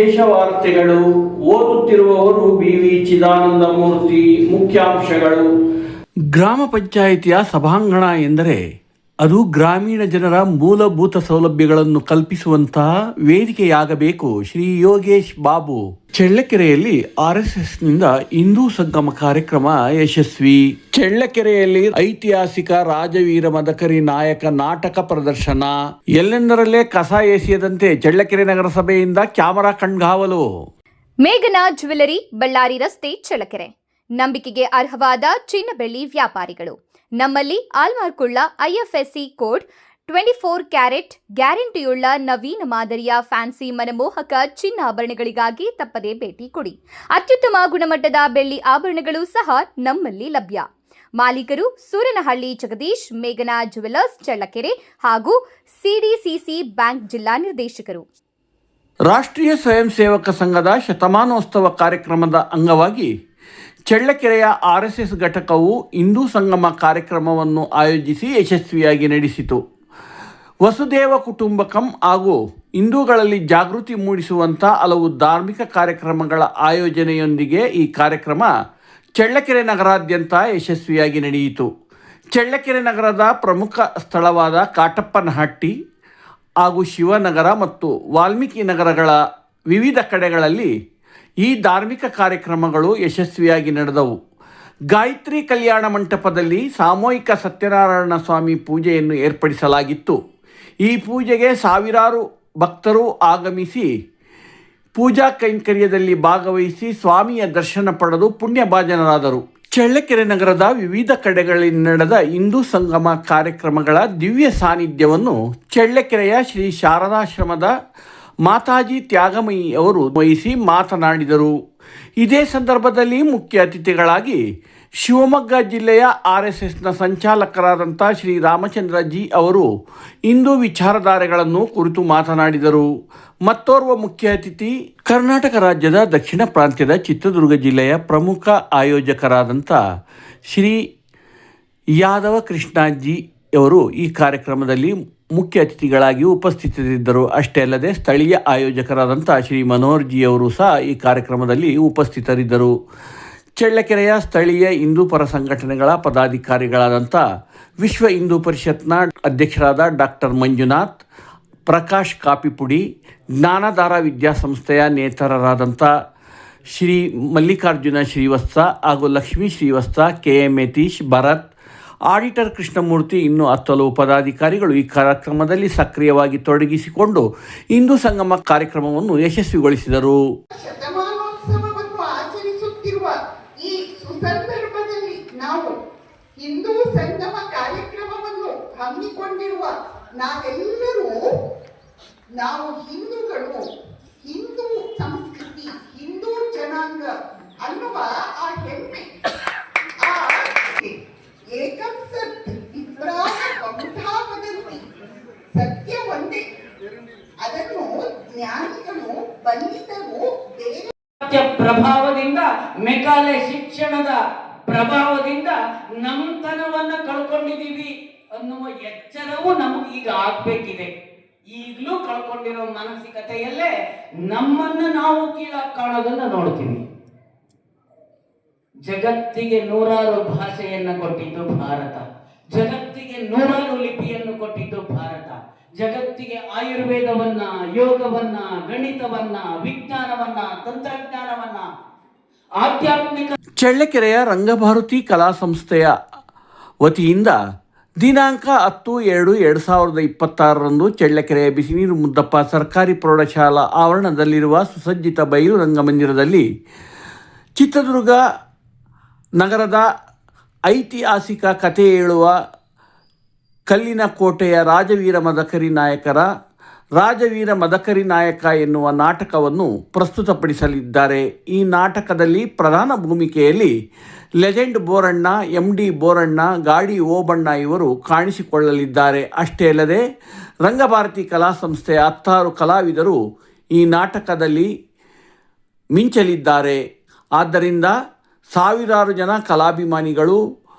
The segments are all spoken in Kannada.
ವಿಶೇಷ ವಾರ್ತೆಗಳು. ಓದುತ್ತಿರುವವರು BV ಚಿದಾನಂದ ಮೂರ್ತಿ. ಮುಖ್ಯಾಂಶಗಳು. ಗ್ರಾಮ ಪಂಚಾಯಿತಿಯ ಸಭಾಂಗಣ ಎಂದರೆ ಅದು ಗ್ರಾಮೀಣ ಜನರ ಮೂಲಭೂತ ಸೌಲಭ್ಯಗಳನ್ನು ಕಲ್ಪಿಸುವಂತಹ ವೇದಿಕೆಯಾಗಬೇಕು. ಶ್ರೀ ಯೋಗೇಶ್ ಬಾಬು. ಚಳ್ಳಕೆರೆಯಲ್ಲಿ RSSನಿಂದ ಹಿಂದೂ ಸಂಗಮ ಕಾರ್ಯಕ್ರಮ ಯಶಸ್ವಿ. ಚಳ್ಳಕೆರೆಯಲ್ಲಿ ಐತಿಹಾಸಿಕ ರಾಜವೀರ ಮದಕರಿ ನಾಯಕ ನಾಟಕ ಪ್ರದರ್ಶನ. ಎಲ್ಲೆಂದರಲ್ಲೇ ಕಸ ಎಸೆಯದಂತೆ ಚಳ್ಳಕೆರೆ ನಗರಸಭೆಯಿಂದ ಕ್ಯಾಮೆರಾ ಕಣ್ಗಾವಲು. ಮೇಘನಾ ಜ್ಯುವೆಲರಿ, ಬಳ್ಳಾರಿ ರಸ್ತೆ, ಚಳ್ಳಕೆರೆ. ನಂಬಿಕೆಗೆ ಅರ್ಹವಾದ ಚಿನ್ನ ಬೆಳ್ಳಿ ವ್ಯಾಪಾರಿಗಳು. ನಮ್ಮಲ್ಲಿ ಆಲ್ಮಾರ್ಕುಳ್ಳ IFSC ಕೋಡ್ 24 ಕ್ಯಾರೆಟ್ ಗ್ಯಾರಂಟಿಯುಳ್ಳ ನವೀನ ಮಾದರಿಯ ಫ್ಯಾನ್ಸಿ ಮನಮೋಹಕ ಚಿನ್ನಾಭರಣಗಳಿಗಾಗಿ ತಪ್ಪದೇ ಭೇಟಿ ಕೊಡಿ. ಅತ್ಯುತ್ತಮ ಗುಣಮಟ್ಟದ ಬೆಳ್ಳಿ ಆಭರಣಗಳು ಸಹ ನಮ್ಮಲ್ಲಿ ಲಭ್ಯ. ಮಾಲೀಕರು ಸೂರನಹಳ್ಳಿ ಜಗದೀಶ್, ಮೇಘನಾ ಜ್ಯುವೆಲರ್ಸ್, ಚಳ್ಳಕೆರೆ ಹಾಗೂ CDCC ಬ್ಯಾಂಕ್ ಜಿಲ್ಲಾ ನಿರ್ದೇಶಕರು. ರಾಷ್ಟ್ರೀಯ ಸ್ವಯಂ ಸೇವಕ ಸಂಘದ ಶತಮಾನೋತ್ಸವ ಕಾರ್ಯಕ್ರಮದ ಅಂಗವಾಗಿ ಚಳ್ಳಕೆರೆಯ RSS ಘಟಕವು ಹಿಂದೂ ಸಂಗಮ ಕಾರ್ಯಕ್ರಮವನ್ನು ಆಯೋಜಿಸಿ ಯಶಸ್ವಿಯಾಗಿ ನಡೆಸಿತು. ವಸುದೇವ ಕುಟುಂಬಕಂ ಹಾಗೂ ಹಿಂದೂಗಳಲ್ಲಿ ಜಾಗೃತಿ ಮೂಡಿಸುವಂಥ ಹಲವು ಧಾರ್ಮಿಕ ಕಾರ್ಯಕ್ರಮಗಳ ಆಯೋಜನೆಯೊಂದಿಗೆ ಈ ಕಾರ್ಯಕ್ರಮ ಚಳ್ಳಕೆರೆ ನಗರಾದ್ಯಂತ ಯಶಸ್ವಿಯಾಗಿ ನಡೆಯಿತು. ಚಳ್ಳಕೆರೆ ನಗರದ ಪ್ರಮುಖ ಸ್ಥಳವಾದ ಕಾಟಪ್ಪನಹಟ್ಟಿ ಹಾಗೂ ಶಿವನಗರ ಮತ್ತು ವಾಲ್ಮೀಕಿ ನಗರಗಳ ವಿವಿಧ ಕಡೆಗಳಲ್ಲಿ ಈ ಧಾರ್ಮಿಕ ಕಾರ್ಯಕ್ರಮಗಳು ಯಶಸ್ವಿಯಾಗಿ ನಡೆದವು. ಗಾಯತ್ರಿ ಕಲ್ಯಾಣ ಮಂಟಪದಲ್ಲಿ ಸಾಮೂಹಿಕ ಸತ್ಯನಾರಾಯಣ ಸ್ವಾಮಿ ಪೂಜೆಯನ್ನು ಏರ್ಪಡಿಸಲಾಗಿತ್ತು. ಈ ಪೂಜೆಗೆ ಸಾವಿರಾರು ಭಕ್ತರು ಆಗಮಿಸಿ ಪೂಜಾ ಕೈಂಕರ್ಯದಲ್ಲಿ ಭಾಗವಹಿಸಿ ಸ್ವಾಮಿಯ ದರ್ಶನ ಪಡೆದು ಪುಣ್ಯಭಾಜನರಾದರು. ಚಳ್ಳಕೆರೆ ನಗರದ ವಿವಿಧ ಕಡೆಗಳಲ್ಲಿ ನಡೆದ ಹಿಂದೂ ಸಂಗಮ ಕಾರ್ಯಕ್ರಮಗಳ ದಿವ್ಯ ಸಾನ್ನಿಧ್ಯವನ್ನು ಚಳ್ಳಕೆರೆಯ ಶ್ರೀ ಶಾರದಾಶ್ರಮದ ಮಾತಾಜಿ ತ್ಯಾಗಮಯಿ ಅವರು ವಹಿಸಿ ಮಾತನಾಡಿದರು. ಇದೇ ಸಂದರ್ಭದಲ್ಲಿ ಮುಖ್ಯ ಅತಿಥಿಗಳಾಗಿ ಶಿವಮೊಗ್ಗ ಜಿಲ್ಲೆಯ RSSನ ಸಂಚಾಲಕರಾದಂಥ ಶ್ರೀ ರಾಮಚಂದ್ರ ಜಿ ಅವರು ಹಿಂದೂ ವಿಚಾರಧಾರೆಗಳನ್ನು ಕುರಿತು ಮಾತನಾಡಿದರು. ಮತ್ತೋರ್ವ ಮುಖ್ಯ ಅತಿಥಿ ಕರ್ನಾಟಕ ರಾಜ್ಯದ ದಕ್ಷಿಣ ಪ್ರಾಂತ್ಯದ ಚಿತ್ರದುರ್ಗ ಜಿಲ್ಲೆಯ ಪ್ರಮುಖ ಆಯೋಜಕರಾದಂಥ ಶ್ರೀ ಯಾದವ ಕೃಷ್ಣಾಜಿ ಅವರು ಈ ಕಾರ್ಯಕ್ರಮದಲ್ಲಿ ಮುಖ್ಯ ಅತಿಥಿಗಳಾಗಿ ಉಪಸ್ಥಿತರಿದ್ದರು. ಅಷ್ಟೇ ಅಲ್ಲದೆ ಸ್ಥಳೀಯ ಆಯೋಜಕರಾದಂಥ ಶ್ರೀ ಮನೋಹರ್ ಜಿ ಅವರು ಸಹ ಈ ಕಾರ್ಯಕ್ರಮದಲ್ಲಿ ಉಪಸ್ಥಿತರಿದ್ದರು. ಚಳ್ಳಕೆರೆಯ ಸ್ಥಳೀಯ ಹಿಂದೂ ಪರ ಸಂಘಟನೆಗಳ ಪದಾಧಿಕಾರಿಗಳಾದಂಥ ವಿಶ್ವ ಹಿಂದೂ ಪರಿಷತ್ನ ಅಧ್ಯಕ್ಷರಾದ ಡಾಕ್ಟರ್ ಮಂಜುನಾಥ್, ಪ್ರಕಾಶ್ ಕಾಪಿಪುಡಿ, ಜ್ಞಾನಧಾರ ವಿದ್ಯಾಸಂಸ್ಥೆಯ ನೇತಾರರಾದಂಥ ಶ್ರೀ ಮಲ್ಲಿಕಾರ್ಜುನ ಶ್ರೀವತ್ಸ ಹಾಗೂ ಲಕ್ಷ್ಮೀ ಶ್ರೀವತ್ಸ, KM ಯತೀಶ್, ಭರತ್, ಆಡಿಟರ್ ಕೃಷ್ಣಮೂರ್ತಿ ಇನ್ನೂ ಹಲವು ಪದಾಧಿಕಾರಿಗಳು ಈ ಕಾರ್ಯಕ್ರಮದಲ್ಲಿ ಸಕ್ರಿಯವಾಗಿ ತೊಡಗಿಸಿಕೊಂಡು ಹಿಂದೂ ಸಂಗಮ ಕಾರ್ಯಕ್ರಮವನ್ನು ಯಶಸ್ವಿಗೊಳಿಸಿದರು. ಶತಮಾನೋತ್ಸವವನ್ನು ಆಚರಿಸುತ್ತಿರುವ ಈ ಸುಸಂದರ್ಭದಲ್ಲಿ ನಾವು ಹಿಂದೂ ಸಂಗಮ ಕಾರ್ಯಕ್ರಮವನ್ನು ಹಮ್ಮಿಕೊಂಡಿರುವ ನಾವೆಲ್ಲರೂ ನಾವು ಹಿಂದೂಗಳು, ಹಿಂದೂ ಸಂಸ್ಕೃತಿ, ಹಿಂದೂ ಜನಾಂಗ ಅನ್ನುವ ಆ ಹೆಮ್ಮೆ, ಏಕಂ ಸತ್ ವಿಪ್ರಾಹ ಬಹುಧಾ ವದಂತಿ, ಸತ್ಯ ಒಂದೇ. ಅದನ್ನು ಜ್ಞಾನಿಗಳು, ಪಂಡಿತರು ಪ್ರಭಾವದಿಂದ, ಮೆಕಾಲೆ ಶಿಕ್ಷಣದ ಪ್ರಭಾವದಿಂದ ನಮ್ಮತನವನ್ನ ಕಳ್ಕೊಂಡಿದೀವಿ ಅನ್ನುವ ಎಚ್ಚರವು ನಮಗೀಗ ಆಗ್ಬೇಕಿದೆ. ಈಗಲೂ ಕಳ್ಕೊಂಡಿರೋ ಮಾನಸಿಕತೆಯಲ್ಲೇ ನಮ್ಮನ್ನು ನಾವು ಕೀಳಾಗಿ ಕಾಣೋದನ್ನ ನೋಡ್ತೀವಿ. ಜಗತ್ತಿಗೆ 100 ಭಾಷೆಯನ್ನು ಕೊಟ್ಟಿದ್ದು ಭಾರತ, ಜಗತ್ತಿಗೆ 100 ಲಿಪಿಯನ್ನು ಕೊಟ್ಟಿದ್ದು ಭಾರತ, ಜಗತ್ತಿಗೆ ಆಯುರ್ವೇದವನ್ನ, ಯೋಗವನ್ನ, ಗಣಿತವನ್ನ, ವಿಜ್ಞಾನವನ್ನ, ತಂತ್ರಜ್ಞಾನವನ್ನ, ಆಧ್ಯಾತ್ಮಿಕ. ಚಳ್ಳಕೆರೆಯ ರಂಗಭಾರತಿ ಕಲಾ ಸಂಸ್ಥೆಯ ವತಿಯಿಂದ ದಿನಾಂಕ 10/2/2026 ಚಳ್ಳಕೆರೆಯ ಬಿಸಿನೀರು ಮುದ್ದಪ್ಪ ಸರ್ಕಾರಿ ಪ್ರೌಢಶಾಲಾ ಆವರಣದಲ್ಲಿರುವ ಸುಸಜ್ಜಿತ ಬಯಲು ರಂಗಮಂದಿರದಲ್ಲಿ ಚಿತ್ರದುರ್ಗ ನಗರದ ಐತಿಹಾಸಿಕ ಕಥೆ ಹೇಳುವ ಕಲ್ಲಿನ ಕೋಟೆಯ ರಾಜವೀರ ಮದಕರಿ ನಾಯಕ ಎನ್ನುವ ನಾಟಕವನ್ನು ಪ್ರಸ್ತುತಪಡಿಸಲಿದ್ದಾರೆ. ಈ ನಾಟಕದಲ್ಲಿ ಪ್ರಧಾನ ಭೂಮಿಕೆಯಲ್ಲಿ ಲೆಜೆಂಡ್ ಬೋರಣ್ಣ, MD ಬೋರಣ್ಣ, ಗಾಡಿ ಓಬಣ್ಣ ಇವರು ಕಾಣಿಸಿಕೊಳ್ಳಲಿದ್ದಾರೆ. ಅಷ್ಟೇ ಅಲ್ಲದೆ ರಂಗಭಾರತಿ ಕಲಾ ಸಂಸ್ಥೆಯ 16 ಕಲಾವಿದರು ಈ ನಾಟಕದಲ್ಲಿ ಮಿಂಚಲಿದ್ದಾರೆ. ಆದ್ದರಿಂದ ಸಾವಿರಾರು ಜನ ಕಲಾಭಿಮಾನಿಗಳು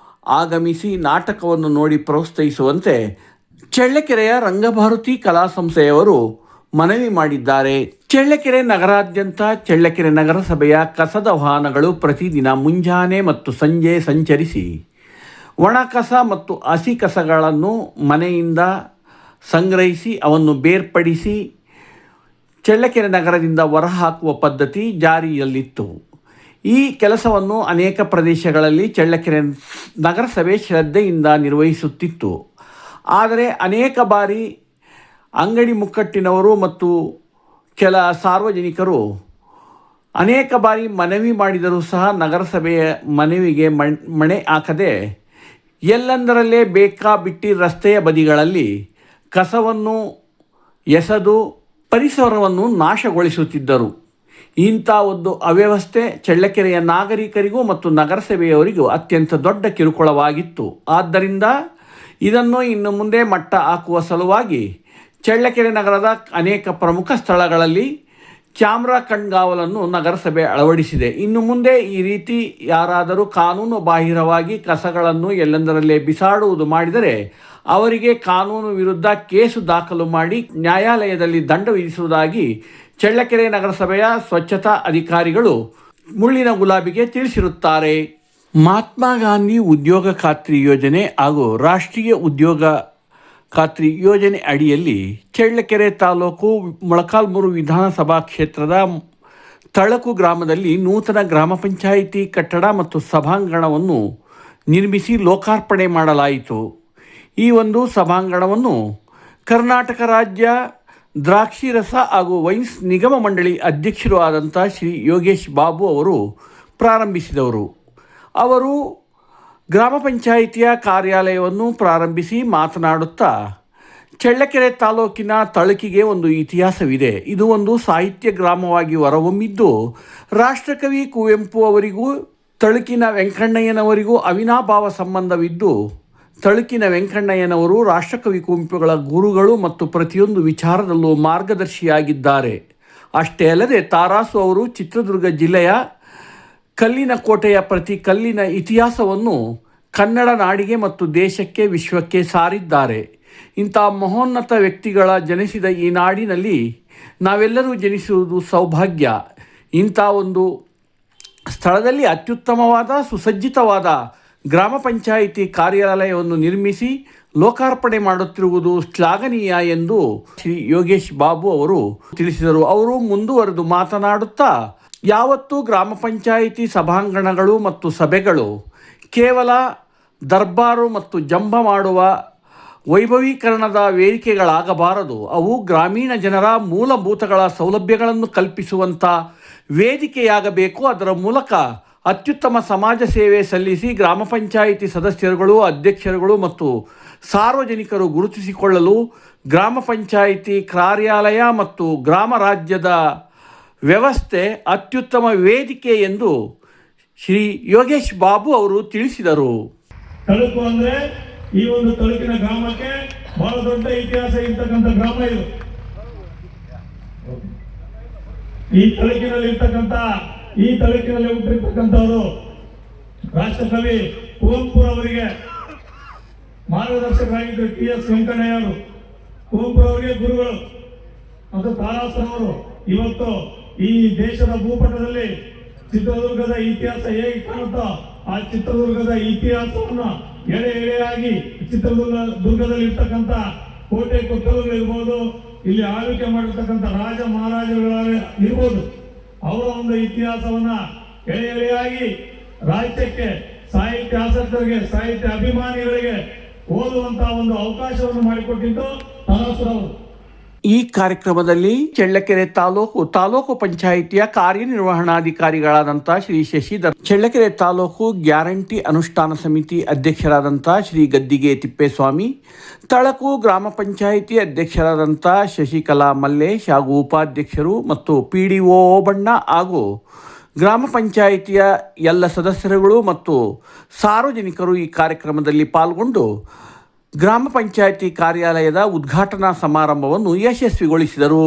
ಆಗಮಿಸಿ ನಾಟಕವನ್ನು ನೋಡಿ ಪ್ರೋತ್ಸಾಹಿಸುವಂತೆ ಚಳ್ಳಕೆರೆಯ ರಂಗಭಾರತಿ ಕಲಾ ಸಂಸ್ಥೆಯವರು ಮನವಿ ಮಾಡಿದ್ದಾರೆ. ಚಳ್ಳಕೆರೆ ನಗರಾದ್ಯಂತ ಚಳ್ಳಕೆರೆ ನಗರಸಭೆಯ ಕಸದ ವಾಹನಗಳು ಪ್ರತಿದಿನ ಮುಂಜಾನೆ ಮತ್ತು ಸಂಜೆ ಸಂಚರಿಸಿ ಒಣ ಕಸ ಮತ್ತು ಹಸಿ ಕಸಗಳನ್ನು ಮನೆಯಿಂದ ಸಂಗ್ರಹಿಸಿ ಅವನ್ನು ಬೇರ್ಪಡಿಸಿ ಚಳ್ಳಕೆರೆ ನಗರದಿಂದ ಹೊರಹಾಕುವ ಪದ್ಧತಿ ಜಾರಿಯಲ್ಲಿತ್ತು. ಈ ಕೆಲಸವನ್ನು ಅನೇಕ ಪ್ರದೇಶಗಳಲ್ಲಿ ಚಳ್ಳಕೆರೆ ನಗರಸಭೆ ಶ್ರದ್ಧೆಯಿಂದ ನಿರ್ವಹಿಸುತ್ತಿತ್ತು. ಆದರೆ ಅನೇಕ ಬಾರಿ ಅಂಗಡಿ ಮುಕ್ಕಟ್ಟಿನವರು ಮತ್ತು ಕೆಲ ಸಾರ್ವಜನಿಕರು ಅನೇಕ ಬಾರಿ ಮನವಿ ಮಾಡಿದರೂ ಸಹ ನಗರಸಭೆಯ ಮನವಿಗೆ ಮಣೆ ಹಾಕದೆ ಎಲ್ಲೆಂದರಲ್ಲೇ ಬೇಕಾಬಿಟ್ಟಿ ರಸ್ತೆಯ ಬದಿಗಳಲ್ಲಿ ಕಸವನ್ನು ಎಸೆದು ಪರಿಸರವನ್ನು ನಾಶಗೊಳಿಸುತ್ತಿದ್ದರು. ಇಂಥ ಒಂದು ಅವ್ಯವಸ್ಥೆ ಚಳ್ಳಕೆರೆಯ ನಾಗರಿಕರಿಗೂ ಮತ್ತು ನಗರಸಭೆಯವರಿಗೂ ಅತ್ಯಂತ ದೊಡ್ಡ ಕಿರುಕುಳವಾಗಿತ್ತು. ಆದ್ದರಿಂದ ಇದನ್ನು ಇನ್ನು ಮುಂದೆ ಮಟ್ಟ ಹಾಕುವ ಸಲುವಾಗಿ ಚಳ್ಳಕೆರೆ ನಗರದ ಅನೇಕ ಪ್ರಮುಖ ಸ್ಥಳಗಳಲ್ಲಿ ಕ್ಯಾಮ್ರಾ ಕಣ್ಗಾವಲನ್ನು ನಗರಸಭೆ ಅಳವಡಿಸಿದೆ. ಇನ್ನು ಮುಂದೆ ಈ ರೀತಿ ಯಾರಾದರೂ ಕಾನೂನು ಬಾಹಿರವಾಗಿ ಕಸಗಳನ್ನು ಎಲ್ಲೆಂದರಲ್ಲೇ ಬಿಸಾಡುವುದು ಮಾಡಿದರೆ ಅವರಿಗೆ ಕಾನೂನು ವಿರುದ್ಧ ಕೇಸು ದಾಖಲು ಮಾಡಿ ನ್ಯಾಯಾಲಯದಲ್ಲಿ ದಂಡ ವಿಧಿಸುವುದಾಗಿ ಚಳ್ಳಕೆರೆ ನಗರಸಭೆಯ ಸ್ವಚ್ಛತಾ ಅಧಿಕಾರಿಗಳು ಮುಳ್ಳಿನ ಗುಲಾಬಿಗೆ ತಿಳಿಸಿರುತ್ತಾರೆ. ಮಹಾತ್ಮ ಗಾಂಧಿ ಉದ್ಯೋಗ ಖಾತ್ರಿ ಯೋಜನೆ ಹಾಗೂ ರಾಷ್ಟ್ರೀಯ ಉದ್ಯೋಗ ಖಾತ್ರಿ ಯೋಜನೆ ಅಡಿಯಲ್ಲಿ ಚಳ್ಳಕೆರೆ ತಾಲೂಕು ಮೊಳಕಾಲ್ಮೂರು ವಿಧಾನಸಭಾ ಕ್ಷೇತ್ರದ ತಳಕು ಗ್ರಾಮದಲ್ಲಿ ನೂತನ ಗ್ರಾಮ ಪಂಚಾಯಿತಿ ಕಟ್ಟಡ ಮತ್ತು ಸಭಾಂಗಣವನ್ನು ನಿರ್ಮಿಸಿ ಲೋಕಾರ್ಪಣೆ ಮಾಡಲಾಯಿತು. ಈ ಒಂದು ಸಭಾಂಗಣವನ್ನು ಕರ್ನಾಟಕ ರಾಜ್ಯ ದ್ರಾಕ್ಷಿ ರಸ ಹಾಗೂ ವೈನ್ಸ್ ನಿಗಮ ಮಂಡಳಿ ಅಧ್ಯಕ್ಷರು ಆದಂಥ ಶ್ರೀ ಯೋಗೇಶ್ ಬಾಬು ಅವರು ಪ್ರಾರಂಭಿಸಿದವರು. ಅವರು ಗ್ರಾಮ ಪಂಚಾಯಿತಿಯ ಕಾರ್ಯಾಲಯವನ್ನು ಪ್ರಾರಂಭಿಸಿ ಮಾತನಾಡುತ್ತಾ ಚಳ್ಳಕೆರೆ ತಾಲೂಕಿನ ತಳಕಿಗೆ ಒಂದು ಇತಿಹಾಸವಿದೆ. ಇದು ಒಂದು ಸಾಹಿತ್ಯ ಗ್ರಾಮವಾಗಿ ಹೊರಹೊಮ್ಮಿದ್ದು ರಾಷ್ಟ್ರಕವಿ ಕುವೆಂಪು ಅವರಿಗೂ ತಳಕಿನ ವೆಂಕಣ್ಣಯ್ಯನವರಿಗೂ ಅವಿನಾಭಾವ ಸಂಬಂಧವಿದ್ದು ತಳಕಿನ ವೆಂಕಣ್ಣಯ್ಯನವರು ರಾಷ್ಟ್ರಕವಿ ಕುವೆಂಪುಗಳ ಗುರುಗಳು ಮತ್ತು ಪ್ರತಿಯೊಂದು ವಿಚಾರದಲ್ಲೂ ಮಾರ್ಗದರ್ಶಿಯಾಗಿದ್ದಾರೆ. ಅಷ್ಟೇ ಅಲ್ಲದೆ ತಾರಾಸು ಅವರು ಚಿತ್ರದುರ್ಗ ಜಿಲ್ಲೆಯ ಕಲ್ಲಿನ ಕೋಟೆಯ ಪ್ರತಿ ಕಲ್ಲಿನ ಇತಿಹಾಸವನ್ನು ಕನ್ನಡ ನಾಡಿಗೆ ಮತ್ತು ದೇಶಕ್ಕೆ ವಿಶ್ವಕ್ಕೆ ಸಾರಿದ್ದಾರೆ. ಇಂಥ ಮಹೋನ್ನತ ವ್ಯಕ್ತಿಗಳ ಜನಿಸಿದ ಈ ನಾಡಿನಲ್ಲಿ ನಾವೆಲ್ಲರೂ ಜನಿಸುವುದು ಸೌಭಾಗ್ಯ. ಇಂಥ ಒಂದು ಸ್ಥಳದಲ್ಲಿ ಅತ್ಯುತ್ತಮವಾದ ಸುಸಜ್ಜಿತವಾದ ಗ್ರಾಮ ಪಂಚಾಯಿತಿ ಕಾರ್ಯಾಲಯವನ್ನು ನಿರ್ಮಿಸಿ ಲೋಕಾರ್ಪಣೆ ಮಾಡುತ್ತಿರುವುದು ಶ್ಲಾಘನೀಯ ಎಂದು ಶ್ರೀ ಯೋಗೇಶ್ ಬಾಬು ಅವರು ತಿಳಿಸಿದರು. ಅವರು ಮುಂದುವರೆದು ಮಾತನಾಡುತ್ತಾ ಯಾವತ್ತೂ ಗ್ರಾಮ ಪಂಚಾಯಿತಿ ಸಭಾಂಗಣಗಳು ಮತ್ತು ಸಭೆಗಳು ಕೇವಲ ದರ್ಬಾರು ಮತ್ತು ಜಂಬ ಮಾಡುವ ವೈಭವೀಕರಣದ ವೇದಿಕೆಗಳಾಗಬಾರದು. ಅವು ಗ್ರಾಮೀಣ ಜನರ ಮೂಲಭೂತಗಳ ಸೌಲಭ್ಯಗಳನ್ನು ಕಲ್ಪಿಸುವಂಥ ವೇದಿಕೆಯಾಗಬೇಕು. ಅದರ ಮೂಲಕ ಅತ್ಯುತ್ತಮ ಸಮಾಜ ಸೇವೆ ಸಲ್ಲಿಸಿ ಗ್ರಾಮ ಪಂಚಾಯಿತಿ ಸದಸ್ಯರುಗಳು, ಅಧ್ಯಕ್ಷರುಗಳು ಮತ್ತು ಸಾರ್ವಜನಿಕರು ಗುರುತಿಸಿಕೊಳ್ಳಲು ಗ್ರಾಮ ಪಂಚಾಯಿತಿ ಕಾರ್ಯಾಲಯ ಮತ್ತು ಗ್ರಾಮ ರಾಜ್ಯದ ವ್ಯವಸ್ಥೆ ಅತ್ಯುತ್ತಮ ವೇದಿಕೆ ಎಂದು ಶ್ರೀ ಯೋಗೇಶ್ ಬಾಬು ಅವರು ತಿಳಿಸಿದರು. ತಳುಕು ಅಂದ್ರೆ ಈ ಒಂದು ತಳುಕಿನ ಗ್ರಾಮಕ್ಕೆ ಬಹಳ ದೊಡ್ಡ ಇತಿಹಾಸ ಇರ್ತಕ್ಕಂಥ ಗ್ರಾಮ ಇದು. ಈ ತಳುಕಿನಲ್ಲಿ ಹುಟ್ಟಿರ್ತಕ್ಕಂಥವರು ರಾಷ್ಟ್ರಕವಿ ಕುವೆಂಪುರವರಿಗೆ ಮಾರ್ಗದರ್ಶಕರಾಗಿದ್ದರು. ಟಿ.ಎಸ್. ವೆಂಕಣ್ಣಯ್ಯವರು ಕುವೆಂಪುರವರಿಗೆ ಗುರುಗಳು ಮತ್ತು ತಾರಾಸನವರು ಇವತ್ತು ಈ ದೇಶದ ಭೂಪಟದಲ್ಲಿ ಚಿತ್ರದುರ್ಗದ ಇತಿಹಾಸ ಹೇಗೆ ಕಾಣುತ್ತೋ ಆ ಚಿತ್ರದುರ್ಗದ ಇತಿಹಾಸವನ್ನು ಎಳೆ ಎಳೆಯಾಗಿ ಚಿತ್ರದುರ್ಗದಲ್ಲಿ ಇರ್ತಕ್ಕಂಥ ಕೋಟೆ ಕೊತ್ತಲುಗಳಿರ್ಬೋದು, ಇಲ್ಲಿ ಆಳ್ವಿಕೆ ಮಾಡಿರ್ತಕ್ಕಂಥ ರಾಜ ಮಹಾರಾಜರುಗಳ ಇರ್ಬೋದು, ಅವರ ಒಂದು ಇತಿಹಾಸವನ್ನ ಎಳೆ ಎಳೆಯಾಗಿ ರಾಜ್ಯಕ್ಕೆ ಸಾಹಿತ್ಯ ಆಸಕ್ತರಿಗೆ, ಸಾಹಿತ್ಯ ಅಭಿಮಾನಿಗಳಿಗೆ ಓದುವಂತಹ ಒಂದು ಅವಕಾಶವನ್ನು ಮಾಡಿಕೊಟ್ಟಿದ್ದು ತಾರಾಸುರವರು. ಈ ಕಾರ್ಯಕ್ರಮದಲ್ಲಿ ಚಳ್ಳಕೆರೆ ತಾಲೂಕು ಪಂಚಾಯಿತಿಯ ಕಾರ್ಯನಿರ್ವಹಣಾಧಿಕಾರಿಗಳಾದಂಥ ಶ್ರೀ ಶಶಿಧರ್, ಚಳ್ಳಕೆರೆ ತಾಲೂಕು ಗ್ಯಾರಂಟಿ ಅನುಷ್ಠಾನ ಸಮಿತಿ ಅಧ್ಯಕ್ಷರಾದಂಥ ಶ್ರೀ ಗದ್ದಿಗೆ ತಿಪ್ಪೇಸ್ವಾಮಿ, ತಳಕು ಗ್ರಾಮ ಪಂಚಾಯಿತಿ ಅಧ್ಯಕ್ಷರಾದಂಥ ಶಶಿಕಲಾ ಮಲ್ಲೇಶ್ ಹಾಗೂ ಉಪಾಧ್ಯಕ್ಷರು ಮತ್ತು PDO ಓಬಣ್ಣ ಹಾಗೂ ಗ್ರಾಮ ಪಂಚಾಯಿತಿಯ ಎಲ್ಲ ಸದಸ್ಯರುಗಳು ಮತ್ತು ಸಾರ್ವಜನಿಕರು ಈ ಕಾರ್ಯಕ್ರಮದಲ್ಲಿ ಪಾಲ್ಗೊಂಡು ಗ್ರಾಮ ಪಂಚಾಯಿತಿ ಕಾರ್ಯಾಲಯದ ಉದ್ಘಾಟನಾ ಸಮಾರಂಭವನ್ನು ಯಶಸ್ವಿಗೊಳಿಸಿದರು.